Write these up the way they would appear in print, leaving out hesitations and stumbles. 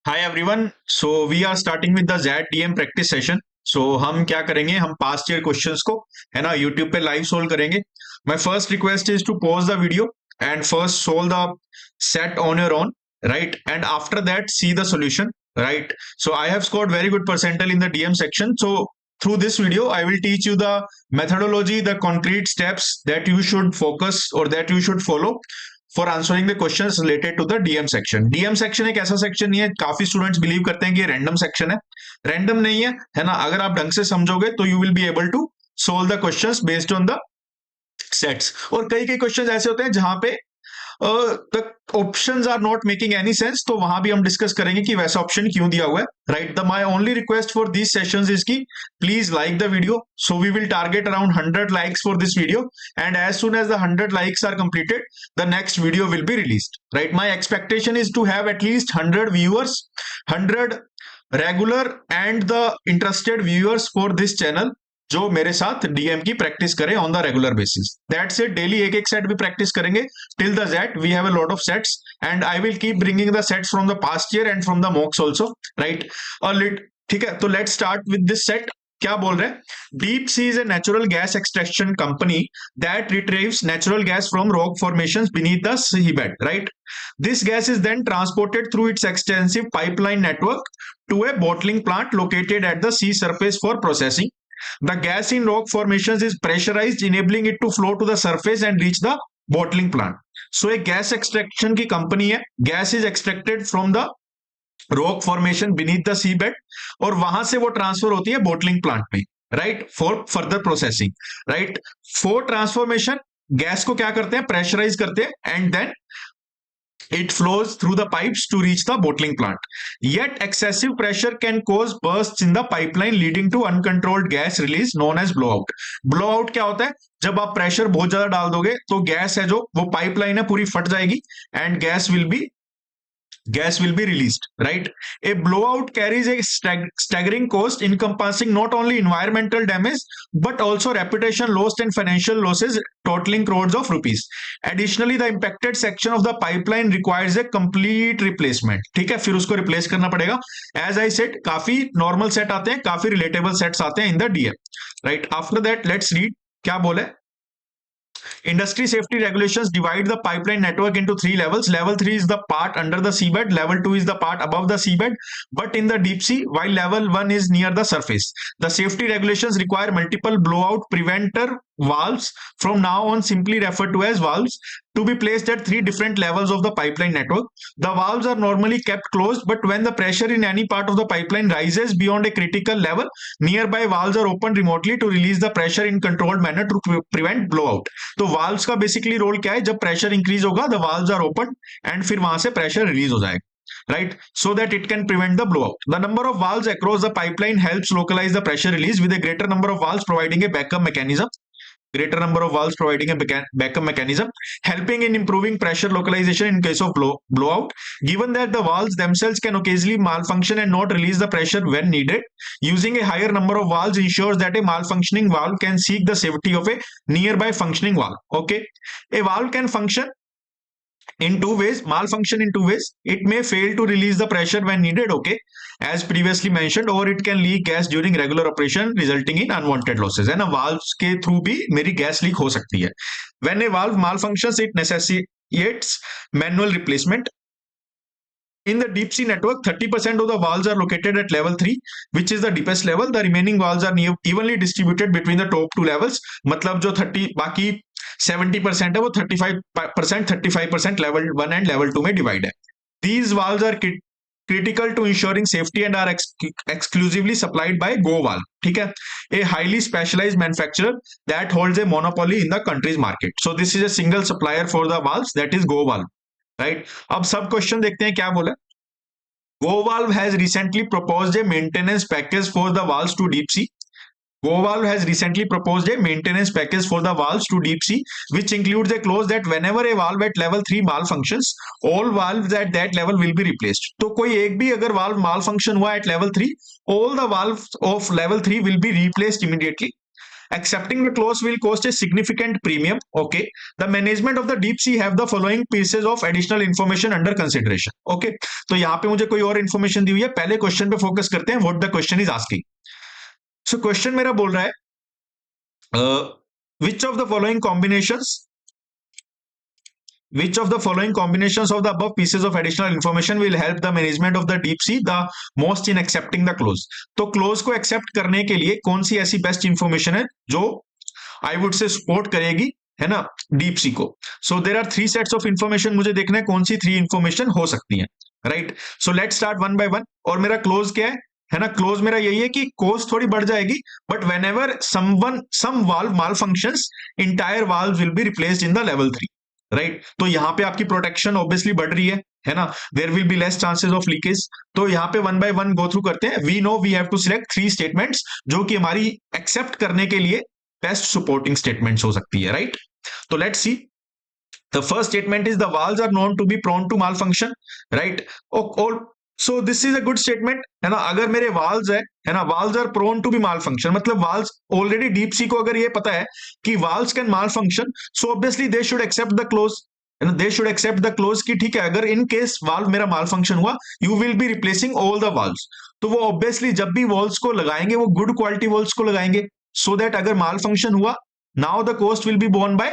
Hi everyone. So we are starting with the Z DM practice session. So हम क्या करेंगे, हम past year questions को है ना यूट्यूब पे लाइव सोल्व करेंगे। My first request is to pause the video and first solve the set on your own, right, and after that see the solution, right. So I have scored very good percentile in the DM section. सो through this video I will teach you the methodology, the concrete steps that you should focus or that you should follow for answering the questions related to the DM section. DM section एक ऐसा section नहीं है, काफी students believe करते हैं कि random section है। Random नहीं है ना। अगर आप ढंग से समझोगे तो you will be able to solve the questions based on the sets. और कई कई क्वेश्चंस ऐसे होते हैं जहां पे the options are not making any sense, तो वहां भी हम डिस्कस करेंगे कि वैसा ऑप्शन क्यों दिया हुआ है, right. The my only request for this sessions is की please like the video. So we will target around 100 likes for this video, and as soon as the 100 likes are completed the next video will be released, right? My expectation is to have at least 100 viewers, 100 regular and the interested viewers for this channel जो मेरे साथ DM की practice करें on the regular basis. That's it. Daily एक एक set भी practice करेंगे till the XAT. We have a lot of sets and I will keep bringing the sets from the past year and from the mocks also, right. ठीक है, तो let's start with this set. क्या बोल रहे हैं? Deep Sea is a natural gas extraction company that retrieves natural gas from rock formations beneath the seabed, right? This gas is then transported through its extensive pipeline network to a bottling plant located at the sea surface for processing. The gas in rock formations is pressurized, enabling it to flow to the surface and reach the bottling plant. So एक gas extraction की company है। Gas is extracted from the rock formation beneath the sea bed और वहां से वो transfer होती है bottling plant में, right, for further processing, right. For transformation gas को क्या करते हैं? प्रेशराइज करते हैं and then it flows through the pipes to reach the bottling plant. Yet excessive pressure can cause bursts in the pipeline leading to uncontrolled gas release known as blowout. Blowout क्या होता है? जब आप pressure बहुत ज्यादा डाल दोगे तो गैस है जो वो पाइपलाइन है पूरी फट जाएगी and gas will be released, right? A blowout carries a staggering cost encompassing not only environmental damage but also reputation loss and financial losses totaling crores of rupees. Additionally, the impacted section of the pipeline requires a complete replacement. ठीक है, फिर उसको replace करना पड़ेगा। As I said, काफी normal set आते हैं, काफी रिलेटेबल सेट्स आते हैं इन the DM, right. After that let's read क्या बोले। Industry safety regulations divide the pipeline network into three levels. Level 3 is the part under the seabed. Level 2 is the part above the seabed, but in the deep sea, while level 1 is near the surface. The safety regulations require multiple blowout preventer valves, from now on simply referred to as valves, to be placed at three different levels of the pipeline network. The valves are normally kept closed, but when the pressure in any part of the pipeline rises beyond a critical level, nearby valves are opened remotely to release the pressure in controlled manner to prevent blowout. तो valves का basically role क्या है? जब pressure increase होगा, the valves are opened and फिर वहां से pressure release हो जाएगा, right, so that it can prevent the blowout. The number of valves across the pipeline helps localize the pressure release, with a greater number of valves providing a backup mechanism, helping in improving pressure localization in case of blowout. Given that the valves themselves can occasionally malfunction and not release the pressure when needed, using a higher number of valves ensures that a malfunctioning valve can seek the safety of a nearby functioning valve. Okay, a valve can malfunction in two ways. It may fail to release the pressure when needed, okay, as previously mentioned, or it can leak gas during regular operation resulting in unwanted losses. है ना, valves के through भी मेरी gas leak हो सकती है. When a valve malfunctions, it necessitates manual replacement. In the deep sea network, 30% of the valves are located at level 3, which is the deepest level. The remaining valves are evenly distributed between the top two levels. मतलब जो 30 बाकी 70% है वो 35% level 1 and level 2 में divide है. These valves are critical to ensuring safety and are exclusively supplied by Go Valve. ठीक है, a highly specialized manufacturer that holds a monopoly in the country's market. So this is a single supplier for the valves, that is Go Valve, right? अब सब question देखते हैं क्या बोला। Go Valve has recently proposed a maintenance package for the valves to deep sea. Go Valve has recently proposed a maintenance package for the valves to deep sea, which includes a clause that whenever a valve at level 3 malfunctions, all valves at that level will be replaced. तो कोई एक भी अगर valve malfunction हुआ at level 3, all the valves of level 3 will be replaced immediately. accepting the clause will cost a significant premium. Okay, the management of the deep sea have the following pieces of additional information under consideration. Okay, तो यहाँ पे मुझे कोई और information दी हुई है, पहले question पे फोकस करते हैं, what the question is asking. So question मेरा बोल रहा है which of the following combinations Which of the following combinations of the above pieces of additional information will help the management of the deep sea the most in accepting the clause? तो close को accept करने के लिए कौन सी ऐसी best information है जो I would say support करेगी, है ना, डीप सी को. So there are 3 sets of information, मुझे देखना है कौन सी 3 इंफॉर्मेशन हो सकती है, right. So let's start one by one. और मेरा क्लोज क्या है ना, क्लोज मेरा यही है कि कोस्ट थोड़ी बढ़ जाएगी, but whenever some valve malfunctions, entire valve will be replaced in the level 3, right. तो यहाँ पे आपकी प्रोटेक्शन ऑब्वियसली बढ़ रही है ना, there will be less chances of leakage. तो यहाँ पे one by one go through करते हैं. We know we have to select 3 statements जो कि हमारी एक्सेप्ट करने के लिए बेस्ट सपोर्टिंग स्टेटमेंट्स हो सकती है, राइट. तो let's see. The first statement is the valves are known to be prone to malfunction, right? So this is a good statement, है ना. अगर मेरे valves है ना, valves are prone to be malfunction, मतलब valves already deep sea को अगर ये पता है कि valves can malfunction, so obviously they should accept the clause, है ना. They should accept the clause कि ठीक है, अगर in case valve मेरा malfunction हुआ, you will be replacing all the valves. तो वो obviously जब भी valves को लगाएंगे वो good quality valves को लगाएंगे, so that अगर malfunction हुआ, now the cost will be borne by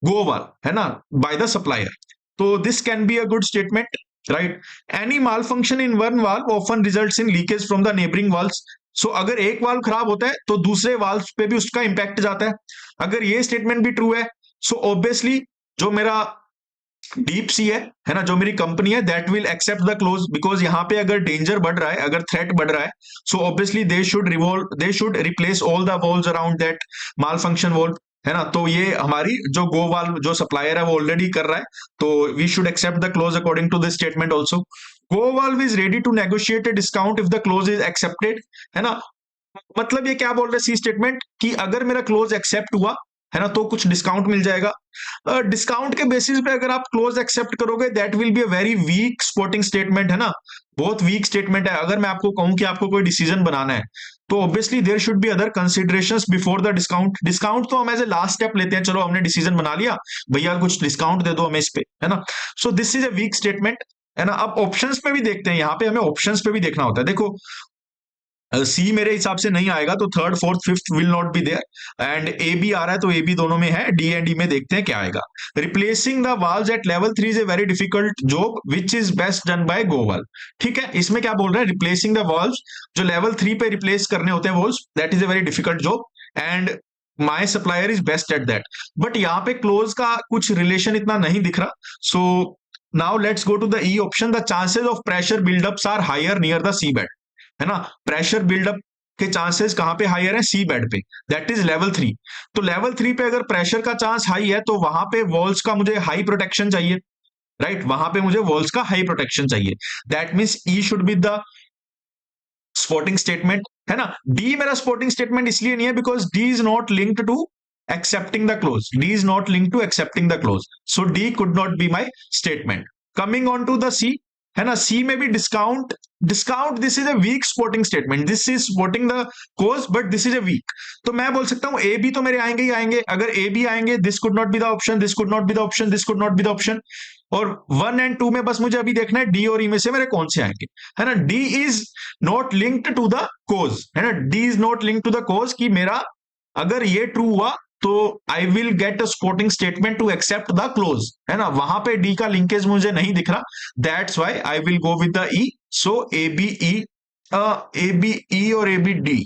GoValve, है ना, by the supplier. तो this can be a good statement, right? Any malfunction in one valve often results in leakage from the neighboring valves. So अगर एक valve खराब होता है तो दूसरे वाल्व पे भी उसका इंपैक्ट जाता है. अगर ये स्टेटमेंट भी ट्रू है, so obviously जो मेरा डीप सी है ना, जो मेरी कंपनी है, that will accept the clause, because यहाँ पे अगर डेंजर बढ़ रहा है, अगर थ्रेट बढ़ रहा है, so obviously they should replace all the valves around that mall function valve, है ना. तो ये हमारी जो GoValve जो सप्लायर है वो ऑलरेडी कर रहा है, तो we should accept the clause according to this statement also. GoValve is ready to negotiate a discount if the clause is accepted, है ना. मतलब ये क्या बोल रहे हैं सी स्टेटमेंट, कि अगर मेरा क्लोज एक्सेप्ट हुआ, है ना, तो कुछ डिस्काउंट मिल जाएगा. डिस्काउंट के बेसिस पे अगर आप क्लोज एक्सेप्ट करोगे, that will be a very weak supporting statement, है ना, बहुत वीक स्टेटमेंट है. अगर मैं आपको कहूं कि आपको कोई डिसीजन बनाना है, तो obviously there should be other considerations before the discount. Discount तो हम एज ए लास्ट स्टेप लेते हैं, चलो हमने डिसीजन बना लिया, भैया कुछ डिस्काउंट दे दो हमें इस पे, है ना. So this is a weak statement, है ना. अब ऑप्शंस पे भी देखते हैं, यहाँ पे हमें ऑप्शंस पे भी देखना होता है. देखो सी मेरे हिसाब से नहीं आएगा, तो third fourth fifth will not be there, and A B आ रहा है तो ए बी दोनों में है. डी एंड डी में देखते हैं क्या आएगा. Replacing the valves at level 3 is a very difficult job which is best done by GoValve. ठीक है, इसमें क्या बोल रहे हैं, रिप्लेसिंग द वाल्व्स जो लेवल 3 पे रिप्लेस करने होते हैं valves, that is a very difficult job and my supplier is best at that. But यहाँ पे क्लोज का कुछ रिलेशन इतना नहीं दिख रहा. So now let's go to the E option. The chances of pressure buildups are higher near the sea bed, है ना. प्रेशर बिल्डअप के चांसेस कहां पे हायर है, सी बेड पे, दैट इज लेवल 3. तो लेवल 3 पे अगर प्रेशर का चांस हाई है, तो वहां पे वॉल्स का मुझे हाई प्रोटेक्शन चाहिए, राइट. वहां पे मुझे वॉल्स का हाई प्रोटेक्शन चाहिए. That means E should be the supporting statement, है ना. डी मेरा सपोर्टिंग स्टेटमेंट इसलिए नहीं है because D is not linked to accepting the clause. D is not linked to accepting the clause, so D could not be my statement. Coming on to the C, है ना. C में भी discount this is a weak supporting statement. This is supporting the cause but this is a weak. तो मैं बोल सकता हूं A B तो मेरे आएंगे ही आएंगे. अगर ए बी आएंगे, this could not B the option, this could not B the option, this could not B the option. और 1 एंड 2 में बस मुझे अभी देखना है डी और ई में से मेरे कौन से आएंगे, है ना. D is not linked to the cause, है ना. D is not linked to the cause कि मेरा अगर ये ट्रू हुआ तो I will get a supporting statement to accept the clause, है ना. वहां पे डी का लिंकेज मुझे नहीं दिख रहा, that's why I will go with the E. So A B E और A B D.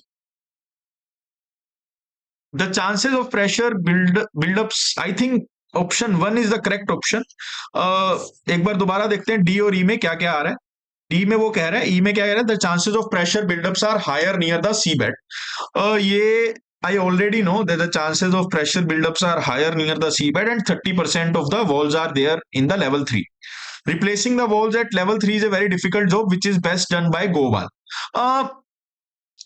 The chances of pressure buildups, I think option 1 is the correct option. एक बार दोबारा देखते हैं डी और ई में क्या क्या आ रहा है. डी में वो कह रहा है, ई में क्या कह रहा है, the chances of pressure buildups are higher near the sea bed. ये I already know that the chances of pressure buildups are higher near the seabed and 30% of the walls are there in the level 3. Replacing the walls at level 3 is a very difficult job which is best done by GoValve.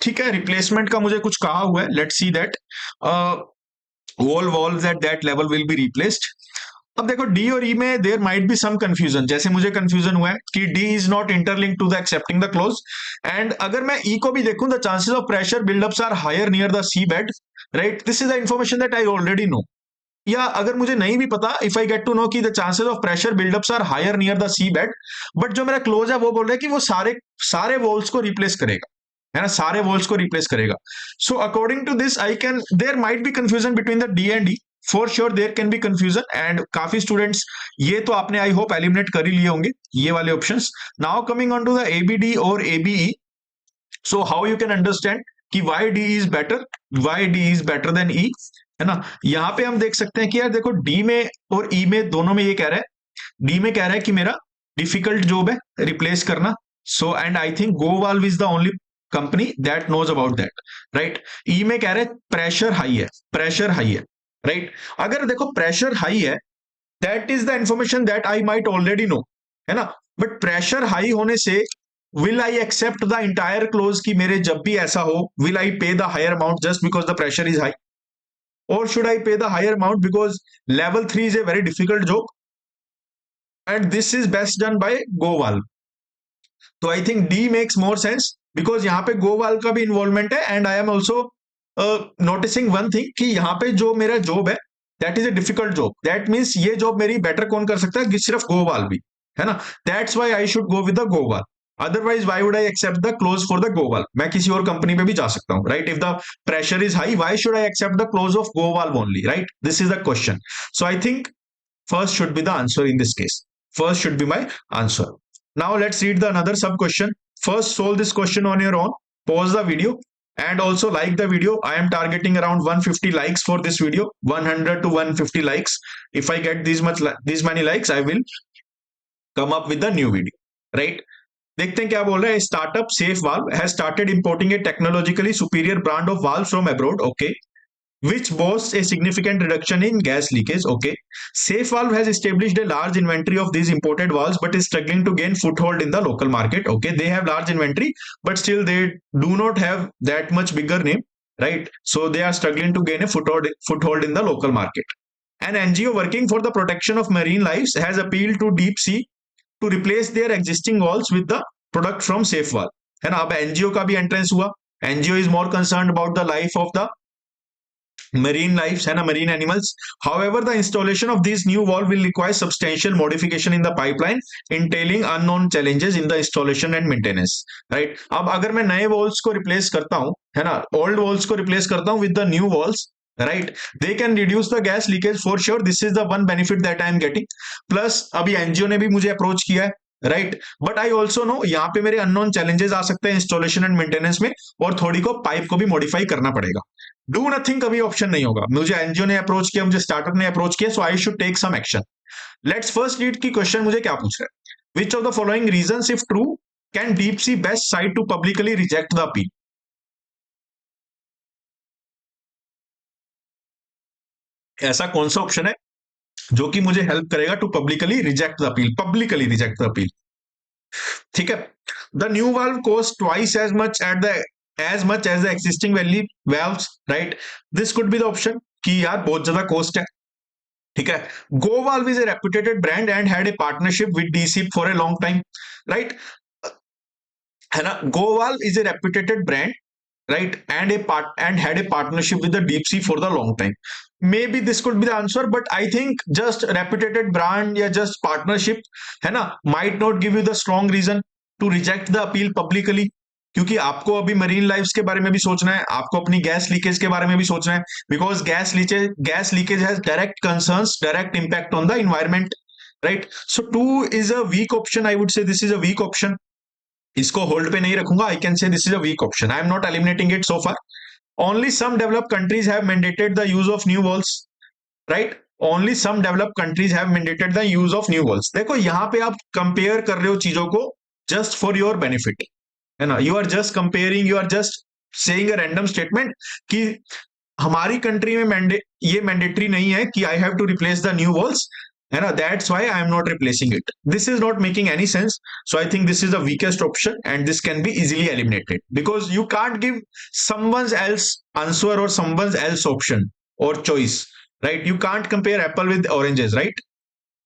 ठीक है, replacement का मुझे कुछ कहा हुआ है, let's see that. all walls at that level will be replaced. अब देखो डी और ई में there might be some confusion, जैसे मुझे कंफ्यूजन हुआ है कि D is not interlink to the accepting the clause. And अगर मैं ई को भी देखूं, the chances of pressure buildups are higher near the sea bed, right, this is the information that I already know. या अगर मुझे नहीं भी पता, if I get to know कि the chances of pressure buildups are higher near the sea bed, but जो मेरा close है वो बोल रहा है कि वो सारे सारे वॉल्स को रिप्लेस करेगा, है ना, सारे वॉल्स को रिप्लेस करेगा। So according to this I can, there might be confusion between the D and D, for sure there can be confusion, and काफी स्टूडेंट्स ये तो आपने आई होप एलिमिनेट कर ही लिए होंगे ये वाले options. Now coming on to the ABD और ABE, so how you can understand कि why D is better, why D is better than E, है ना। यहाँ पे हम देख सकते हैं कि यार देखो डी में और ई में दोनों में ये कह रहा है, डी में कह रहा है कि मेरा डिफिकल्ट जॉब है रिप्लेस करना, so and I think GoValve is the only company that knows about that, right. E में कह रहे हैं प्रेशर हाई है, प्रेशर हाई है, राइट। अगर देखो प्रेशर हाई है, that is the information that I might already know, है ना। बट प्रेशर हाई होने से will I accept the entire clause कि मेरे जब भी ऐसा हो, will I pay the higher amount just because the pressure is high, or should I pay the higher amount because level 3 is a very difficult job and this is best done by GoValve? तो I think D makes more sense because यहाँ पे GoValve का भी involvement है, and I am also noticing one thing कि यहाँ पे जो मेरा job है that is a difficult job, that means ये job मेरी better कौन कर सकता है कि सिर्फ GoValve भी, है ना। That's why I should go with the GoValve. Otherwise, why would I accept the close for the GoValve? मैं किसी और कंपनी पे भी जा सकता हूँ, right? If the pressure is high, why should I accept the close of GoValve only, right? This is the question. So I think first should be the answer in this case. First should be my answer. Now let's read the another sub question. First solve this question on your own. Pause the video and also like the video. I am targeting around 150 likes for this video. 100 to 150 likes. If I get these many likes, I will come up with the new video, right? देखते हैं क्या बोल रहा है। Startup safe valve has started importing A technologically superior brand of valve from abroad, okay, which boasts a significant reduction in gas leakage, okay. Safe Valve has established a large inventory of these imported valves but is struggling to gain foothold in the local market, okay. They have large inventory but still they do not have that much bigger name, right? So they are struggling to gain a foothold in the local market. An NGO working for the protection of marine lives has appealed to Deep Sea to replace their existing walls with the product from Safe Valve, है ना। अब NGO का भी entrance हुआ। NGO is more concern about the life of the marine lives, है ना, marine animals. However, the installation of these new valve will require substantial modification in the pipeline, entailing unknown challenges in the installation and maintenance, right? अब अगर मैं नए walls को replace करता हूं, है ना, old walls को replace करता हूं with the new walls, right, they can reduce the gas leakage for sure. This is the one benefit that I am getting. Plus अभी एनजीओ ने भी मुझे अप्रोच किया है, right, but I also know यहाँ पे मेरे अननोन चैलेंजेस आ सकते हैं इंस्टॉलेशन एंड मेंटेनेंस में, और थोड़ी को पाइप को भी मॉडिफाई करना पड़ेगा। डू नथिंग कभी ऑप्शन नहीं होगा। मुझे एनजीओ ने अप्रोच किया, मुझे स्टार्टअप ने अप्रोच किया, so I should take some action. Let's first read की क्वेश्चन मुझे क्या पूछ रहा है। Which of the following reasons if true can Deep Sea best side to publicly reject the appeal? ऐसा कौन सा ऑप्शन है जो कि मुझे हेल्प करेगा to publicly reject the appeal, publicly reject the appeal? ठीक है। The new valve cost twice as much as the existing valves, right. This could be the option कि यार बहुत ज्यादा कॉस्ट है, ठीक है। GoValve is a reputed brand and had a partnership with DC for a long time, right, है ना। GoValve is a reputed brand, right, and had a partnership with the deep sea for the long time. Maybe this could be the answer, but I think just reputed brand या just partnership, है ना, might not give you the strong reason to reject the appeal publicly, क्योंकि आपको अभी marine lives के बारे में भी सोचना है, आपको अपनी गैस लीकेज के बारे में भी सोचना है, because gas leakage has direct concerns, direct impact on the environment, right. So 2 is a weak option. I would say this is a weak option. इसको होल्ड पे नहीं रखूंगा। I can say this is a weak option. I am not eliminating it so far. Only some developed countries have mandated the use of new valves, right. Only some developed countries have mandated the use of new valves. देखो यहाँ पे आप compare कर रहे हो चीजों को just for your benefit, है ना। You are just comparing, you are just saying a random statement कि हमारी कंट्री में ये मैंडेटरी नहीं है कि I have to replace the new valves, है ना। That's why I am not replacing it. This is not making any sense. So I think this is the weakest option and this can be easily eliminated because you can't give someone else answer or someone else option or choice, right? You can't compare apple with oranges, right?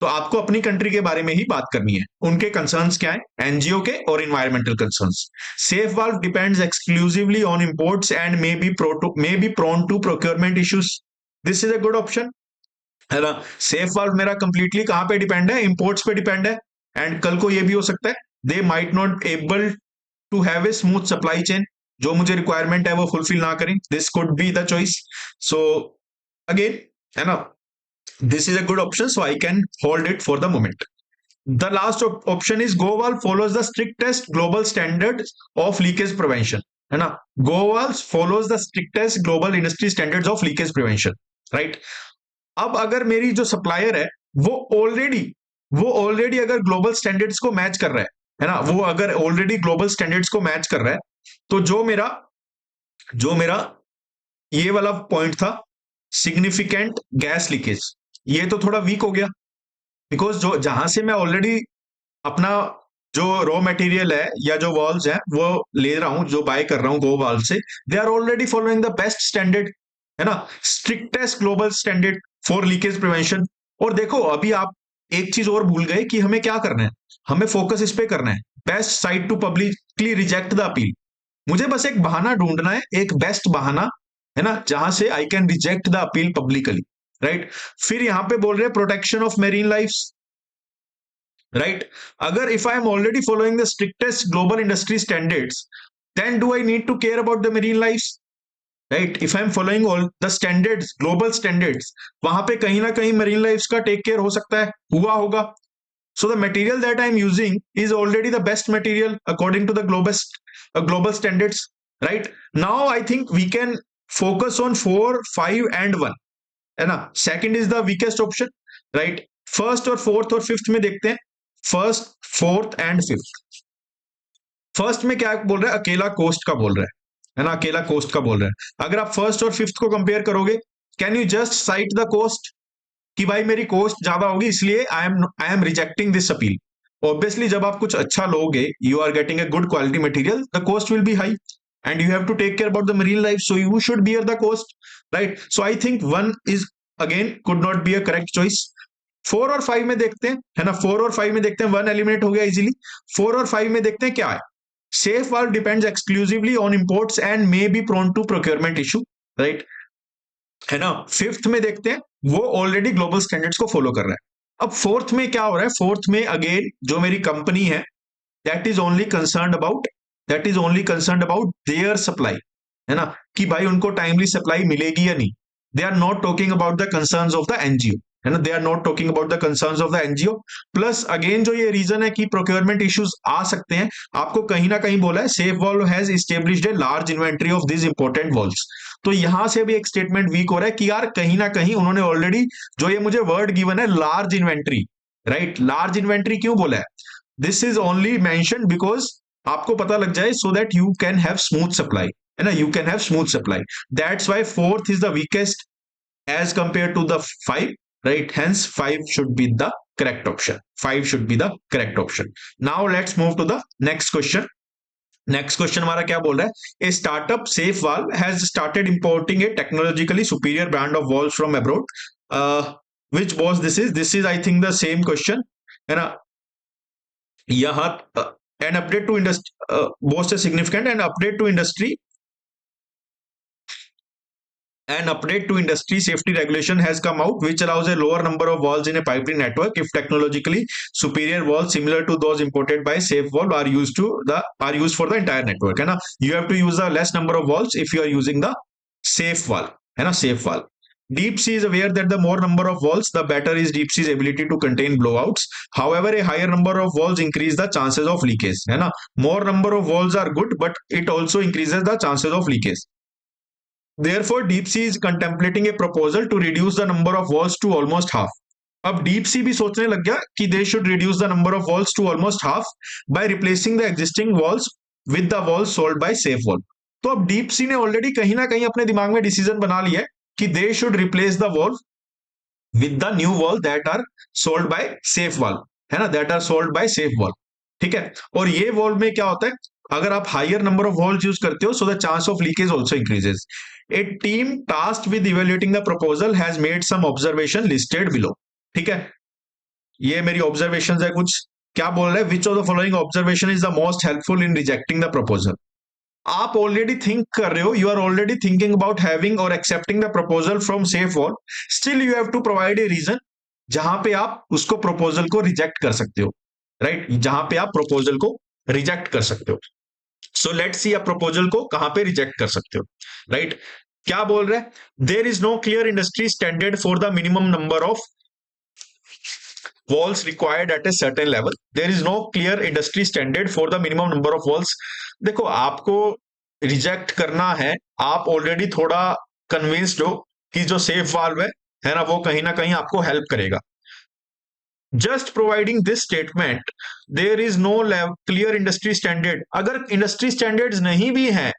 तो आपको अपनी country के बारे में ही बात करनी है, उनके कंसर्न्स क्या है, एनजीओ के और environmental concerns. Safe valve depends exclusively on imports and may be prone to procurement issues. This is a good option, है ना। सेफ वाल्व मेरा कंप्लीटली कहां पे डिपेंड है, इंपोर्ट्स पे डिपेंड है। एंड कल को ये भी हो सकता है they might not able to have a smooth supply chain, जो मुझे रिक्वायरमेंट है वो फुलफिल ना करें, this could be the choice. So again, है ना, this is a good option, so I can hold it for the moment. The last option is GoValve follows the strictest global standards of leakage prevention, है ना। GoValve follows the strictest global industry standards of leakage prevention, right। अब अगर मेरी जो supplier है वो already अगर global standards को मैच कर रहा है ना, वो अगर ऑलरेडी ग्लोबल स्टैंडर्ड्स को मैच कर रहा है, तो जो मेरा ये वाला पॉइंट था सिग्निफिकेंट गैस लीकेज, ये तो थोड़ा वीक हो गया, बिकॉज जो जहां से मैं ऑलरेडी अपना जो रॉ मटेरियल है या जो वॉल्स है वो ले रहा हूं, जो बाय कर रहा हूं गो वाल से, they are already following the best standard, है ना, strictest global standard for leakage prevention. और देखो अभी आप एक चीज और भूल गए कि हमें क्या करना है, हमें फोकस इस पे करना है, best cite to publicly reject the appeal. मुझे बस एक बहाना ढूंढना है, एक बेस्ट बहाना, है ना, जहां से I can reject the appeal publicly, right. फिर यहां पे बोल रहे हैं protection of marine lifes, right. अगर if I am already following the strictest global industry standards, then do I need to care about the marine lifes, right. If I am following all the standards, global standards, वहां पे कहीं ना कहीं marine lifes का take care हो सकता है, हुआ होगा। So the material that I'm using is already the best material according to the global standards, right? Now I think we can focus on 4, 5 and 1, है ना। Second is the weakest option, right? First और fourth और fifth में देखते हैं, first, fourth and fifth। First में क्या बोल रहा है, अकेला कोस्ट का बोल रहा है ना, अकेला कोस्ट का बोल रहा है। अगर आप फर्स्ट और फिफ्थ को कंपेयर करोगे, can you just cite the cost कि भाई मेरी कॉस्ट ज्यादा होगी इसलिए I am rejecting this appeal. Obviously जब आप कुछ अच्छा लोगे, you are getting a good quality material, the cost will be high and you have to take care about the marine life, so you should bear the cost, right. So I think 1 is again could not be a correct choice. 4 और 5 में देखते हैं, है ना, 4 और 5 में देखते हैं, 1 एलिमिनेट हो गया इजीली। 4 और 5 में देखते हैं क्या है, safe valve depends exclusively on imports and may be prone to procurement issue, right, है ना। फिफ्थ में देखते हैं वो ऑलरेडी ग्लोबल स्टैंडर्ड्स को फॉलो कर रहा है। अब फोर्थ में क्या हो रहा है, फोर्थ में अगेन जो मेरी कंपनी है that is only concerned about their supply, है ना, कि भाई उनको टाइमली सप्लाई मिलेगी या नहीं। They are not talking about the concerns of the NGO, है ना, they are not talking about the concerns of the NGO. Plus again जो ये रीजन है कि प्रोक्योरमेंट इश्यूज आ सकते हैं, आपको कहीं ना कहीं बोला है safe valve has established a large inventory of this important valves. तो यहां से भी एक स्टेटमेंट वीक हो रहा है कि यार कहीं ना कहीं उन्होंने ऑलरेडी जो ये मुझे वर्ड गिवन है large inventory, right, large inventory क्यों बोला है, this is only mention because आपको पता लग जाए so that you can have smooth supply, है ना, you can have smooth supply. That's why fourth is the weakest as compared to the 5, right, hence 5 should be the correct option, 5 should be the correct option। Now let's move to the next question। Next question हमारा क्या बोल रहा है, a startup safe valve has started importing A technologically superior brand of valves from abroad, which was this is I think the same question, है ना। यहाँ an update to industry boasts a significant and update to industry An update to industry safety regulation has come out which allows a lower number of valves in a pipeline network if technologically superior valves similar to those imported by safe valve are used for the entire network, है ना। You have to use a less number of valves if you are using the safe valve, है ना, safe valve। Deep Sea is aware that the more number of valves, the better is Deep Sea's ability to contain blowouts. However, a higher number of valves increase the chances of leakage, है ना। More number of valves are good, but it also increases the chances of leakage. Therefore, Deep Sea is contemplating a proposal to reduce the number of valves to almost half. अब Deep Sea भी सोचने लग गया कि they should reduce the number of valves to almost half by replacing the existing valves with the valves sold by Safe Valve। तो अब Deep Sea ने already कहीं ना कहीं अपने दिमाग में डिसीजन बना लिया है कि they should replace the valve with the new valve that are sold by Safe Valve, है ना, that are sold by Safe Valve, ठीक है। और ये valve में क्या होता है, अगर आप higher number of valves use करते हो so the chance of leakage also increases. A team tasked with evaluating the proposal has made some observation listed below, ठीक है। ये मेरी ऑब्जर्वेशन है कुछ। क्या बोल रहे हैं, which of the following observation is the most helpful in rejecting the proposal. आप ऑलरेडी थिंक कर रहे हो, you are already thinking about having और accepting the proposal from safe wall, still you have to provide a reason जहां पे आप उसको proposal को रिजेक्ट कर सकते हो, राइट जहां पे आप प्रपोजल को रिजेक्ट कर सकते हो। सो लेट्स सी आप प्रपोजल को कहां पे रिजेक्ट कर सकते हो, राइट। क्या बोल रहे हैं, there is no clear industry standard for the minimum number of walls required at a certain level. There is no clear industry standard for the minimum number of walls. देखो आपको reject करना है, आप already थोड़ा convinced हो कि जो safe valve है ना, वो कहीं ना कहीं आपको हेल्प करेगा। Just providing this statement, there is no clear industry standard, अगर इंडस्ट्री स्टैंडर्ड्स नहीं भी हैं,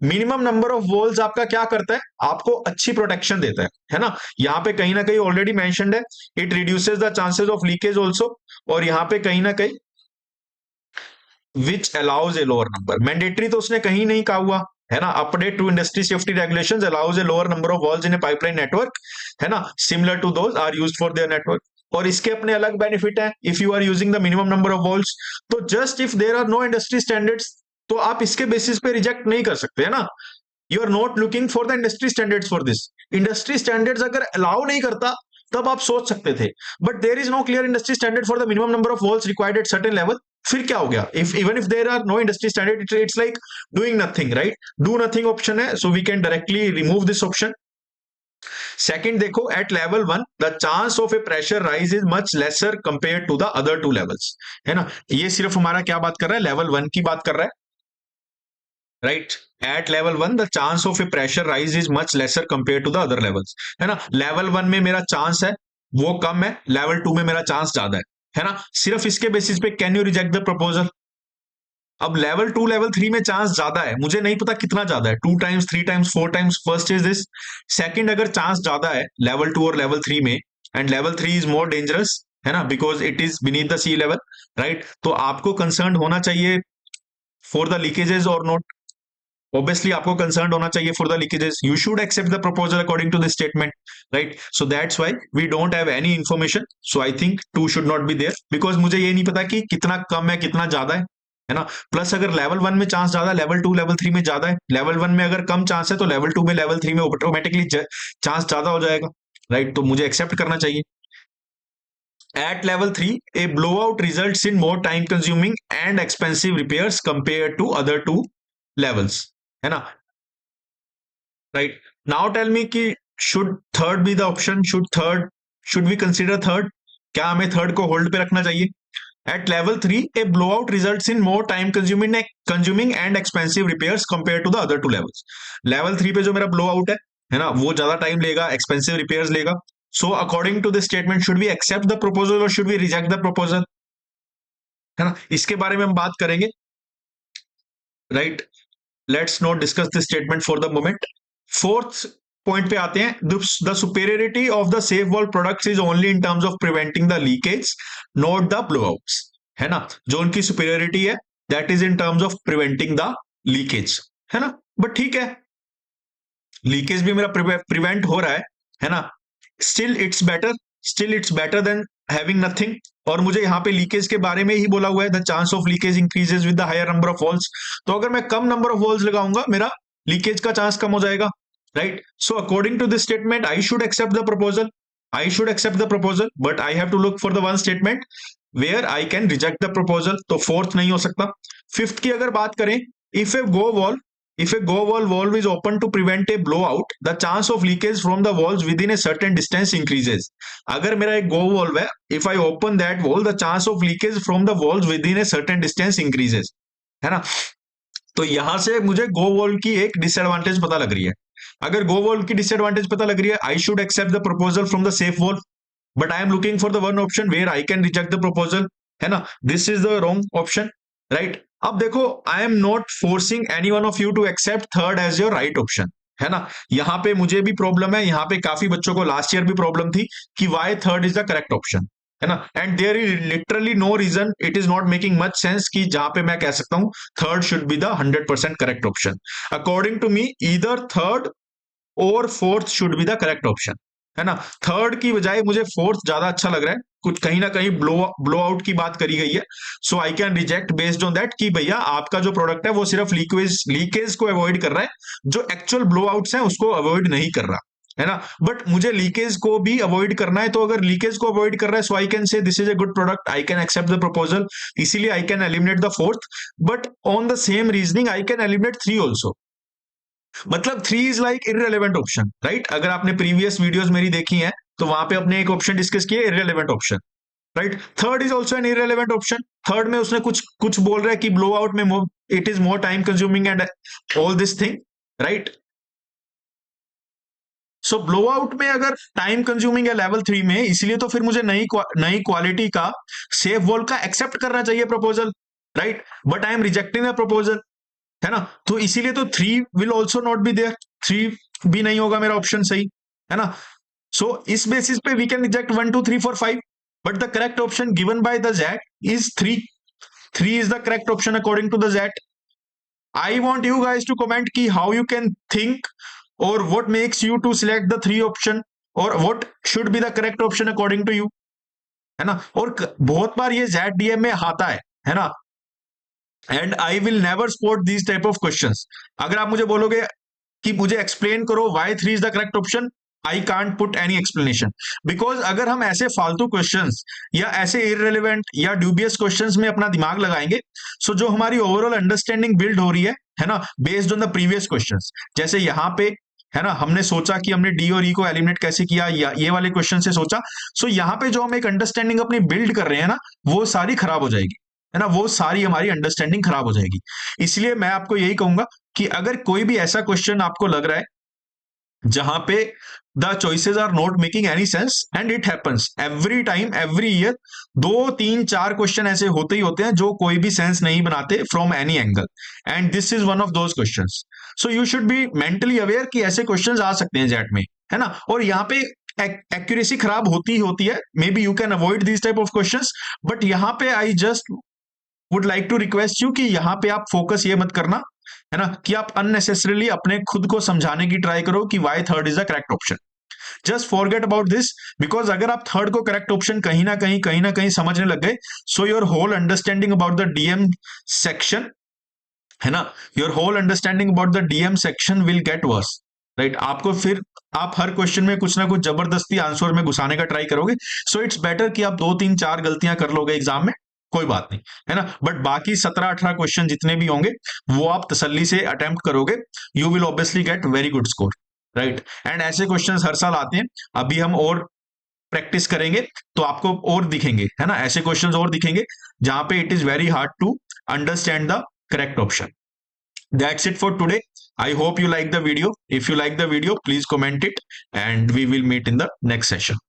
मिनिमम नंबर ऑफ वॉल्स आपका क्या करता है, आपको अच्छी प्रोटेक्शन देता है ना। यहाँ पे कहीं ना कहीं ऑलरेडी मेंशन्ड है, it reduces the chances of leakage also, और यहाँ पे कहीं ना कहीं which allows a lower number, mandatory तो उसने कहीं नहीं कहा हुआ है ना। Update to industry safety regulations allows a lower number of valves in a pipeline network, है ना, similar to those are used for their network. और इसके अपने अलग बेनिफिट है, if you are using the minimum number of valves, तो just if there are no industry standards, तो आप इसके बेसिस पे रिजेक्ट नहीं कर सकते, है ना। You are not looking for the industry standards for this, industry standards अगर अलाउ नहीं करता तब आप सोच सकते थे, but there is no clear industry standard for the minimum number of walls required at certain level. फिर क्या हो गया, if even if there are no industry standard, it's like doing nothing, right. Do nothing option है, so we can directly remove this option. Second देखो, at level 1 the chance of a pressure rise is much lesser compare to the other two levels, है ना। ये सिर्फ हमारा क्या बात कर रहा है, लेवल 1 की बात कर रहा है, राइट। At level 1 the chance of a pressure rise is much lesser compare to the other levels, है ना। लेवल 1 में मेरा चांस है वो कम है, लेवल 2 में मेरा चांस ज्यादा है ना। सिर्फ इसके बेसिस पे can you reject the proposal. अब लेवल 2 लेवल 3 में चांस ज्यादा है, मुझे नहीं पता कितना ज्यादा है, 2 times 3 times 4 times, first is this. Second, अगर चांस ज्यादा है लेवल 2 और लेवल 3 में, and level 3 is more dangerous, है ना, because it is beneath the sea level, right. तो आपको कंसर्न होना चाहिए फॉर द लीकेजेस और नॉट, obviously आपको concerned होना चाहिए for the leakages, you should accept the proposal according to this statement, right? So that's why we don't have any information, so I think 2 should not be there, because मुझे ये नहीं पता कि कितना कम है कितना ज्यादा है ना। प्लस अगर लेवल 1 में चांस ज्यादा है, लेवल 2 लेवल 3 में ज्यादा है, लेवल 1 में अगर कम चांस है तो लेवल 2 में लेवल 3 में ऑटोमेटिकली चांस ज्यादा हो जाएगा, राइट। तो मुझे एक्सेप्ट करना चाहिए। At level 3, a blowout results in more time consuming and expensive repairs compared to other 2 levels, है ना, राइट। नाउ टेल मी कि should third be the option, should we consider third, क्या हमें third को hold पे रखना चाहिए। At level 3 a blowout results in more time consuming and expensive repairs compare to the other 2 levels. Level 3 पे जो मेरा ब्लोआउट है ना, वो ज्यादा टाइम लेगा, एक्सपेंसिव रिपेयर्स लेगा। So according to this statement, should we accept the proposal और should we reject the proposal, है ना, इसके बारे में हम बात करेंगे, right. Let's not discuss this statement for the moment. Fourth point पे आते हैं, the superiority of the safe wall products is only in terms of preventing the leakage, not the blowouts, है ना। जो उनकी सुपेरियरिटी है that is in terms of preventing the leakage, है ना। बट ठीक है, लीकेज भी मेरा प्रिवेंट हो रहा है ना। Still it's better than having nothing. और मुझे यहाँ पे लीकेज के बारे में ही बोला हुआ है, the chance of leakage increases with the higher number of valves. तो अगर मैं कम नंबर ऑफ वॉल्स लगाऊंगा, मेरा लीकेज का चांस कम हो जाएगा, right. So according to this statement, I should accept the proposal, but I have to look for the one statement where I can reject the proposal, तो fourth नहीं हो सकता। फिफ्थ की अगर बात करें, if a go wall valve is open to prevent a blowout, the chance of leakage from the walls within a certain distance increases. अगर मेरा एक go valve है, if I open that valve, the chance of leakage from the walls within a certain distance increases, है ना। तो यहां से मुझे go valve की एक डिसएडवांटेज पता लग रही है। अगर go valve की डिसएडवांटेज पता लग रही है, I should accept the proposal from the safe valve, but I am looking for the one option where I can reject the proposal, है ना। This is the wrong option, right? अब देखो, I am not forcing any one of you to accept third as your right option, है ना। यहां पे मुझे भी प्रॉब्लम है, यहां पे काफी बच्चों को लास्ट ईयर भी प्रॉब्लम थी कि why third is the correct option, है ना। And there is literally no reason, it is not making much sense कि जहां पे मैं कह सकता हूं third should be the 100% correct option. According to me, either third or fourth should be the correct option, है ना। थर्ड की बजाय मुझे फोर्थ ज्यादा अच्छा लग रहा है, कुछ कहीं ना कहीं ब्लो आउट की बात करी गई है। So I can reject based on that कि भैया आपका जो प्रोडक्ट है वो सिर्फ लीकेज को अवॉइड कर रहा है, जो एक्चुअल ब्लो आउट्स हैं उसको अवॉइड नहीं कर रहा है ना। बट मुझे लीकेज को भी अवॉइड करना है, तो अगर लीकेज को अवॉइड कर रहा है so I can say this is a good product, I can accept the proposal, इसीलिए I can eliminate the fourth. But on the same reasoning I can eliminate three also, मतलब three is like irrelevant option, right. अगर आपने previous videos मेरी देखी हैं तो वहां पे अपने एक ऑप्शन डिस्कस किया irrelevant option, right. Third is also an irrelevant option. Third में उसने कुछ कुछ बोल रहा है कि ब्लो आउट में it is more time consuming and all this thing, right. So blow out में अगर टाइम कंज्यूमिंग है लेवल 3 में, इसलिए तो फिर मुझे नई क्वालिटी का सेफ वॉल का एक्सेप्ट करना चाहिए proposal, right. But I am rejecting the proposal, है ना। तो इसीलिए तो 3 will also not be there, 3 भी नहीं होगा मेरा ऑप्शन सही, है ना। सो इस बेसिस पे we can reject 1 2 3 4 5, but the correct option given by the JET is 3। 3 is the correct option according to the ZAT. I want you guys to comment ki how you can think or what makes you to select the 3 option or what should be the correct option according to you, है ना। और बहुत बार ये ZAT DM में आता है ना। And I will never support these type of questions. अगर आप मुझे बोलोगे कि मुझे एक्सप्लेन करो why 3 is the correct option, I can't put any explanation, because अगर हम ऐसे फालतू क्वेश्चंस या ऐसे इररिलेवेंट या ड्यूबियस क्वेश्चंस में अपना दिमाग लगाएंगे, सो जो हमारी ओवरऑल अंडरस्टैंडिंग बिल्ड हो रही है ना, based on the previous questions, जैसे यहाँ पे है ना हमने सोचा कि हमने डी और ई को एलिमिनेट कैसे किया, या ये वाले क्वेश्चन से सोचा, सो यहाँ पे जो हम एक अंडरस्टैंडिंग अपनी बिल्ड कर रहे हैं ना, वो सारी खराब हो जाएगी, है ना, वो सारी हमारी अंडरस्टैंडिंग खराब हो जाएगी। इसलिए मैं आपको यही कहूंगा कि अगर कोई भी ऐसा क्वेश्चन आपको लग रहा है जहां पे the choices are not making any sense, and it happens every time every year, 2 3 4 question ऐसे होते ही होते हैं जो कोई भी सेंस नहीं बनाते from any angle, and this is one of those questions. So you should be mentally aware कि ऐसे क्वेश्चंस आ सकते हैं जेट में, है ना। और यहाँ पे एक्यूरेसी खराब होती ही होती है, may be you can avoid this type of questions, but यहाँ पे I just would like to request you कि यहाँ पे आप फोकस ये मत करना, है ना, कि आप अननेसेसरीली अपने खुद को समझाने की ट्राई करो कि why third is the correct option. Just forget about this, because अगर आप थर्ड को करेक्ट ऑप्शन कहीं ना कहीं समझने लग गए, so your whole understanding about the DM section, है ना, your whole understanding about the DM section will get worse, right. आपको फिर आप हर क्वेश्चन में कुछ ना कुछ जबरदस्ती आंसर में घुसाने का ट्राई करोगे, सो इट्स बेटर कि आप 2 3 4 गलतियां कर लोगे एग्जाम में, कोई बात नहीं, है ना। बट बाकी 17-18 क्वेश्चन जितने भी होंगे वो आप तसल्ली से अटेम्प्ट करोगे, you will obviously get very good score, right. And ऐसे क्वेश्चंस हर साल आते हैं, अभी हम और प्रैक्टिस करेंगे तो आपको और दिखेंगे, है ना, ऐसे क्वेश्चंस और दिखेंगे जहां पे it is very hard to understand the correct option. That's it for today. I hope you like the video. If you like the video, please comment it and we will meet in the next session.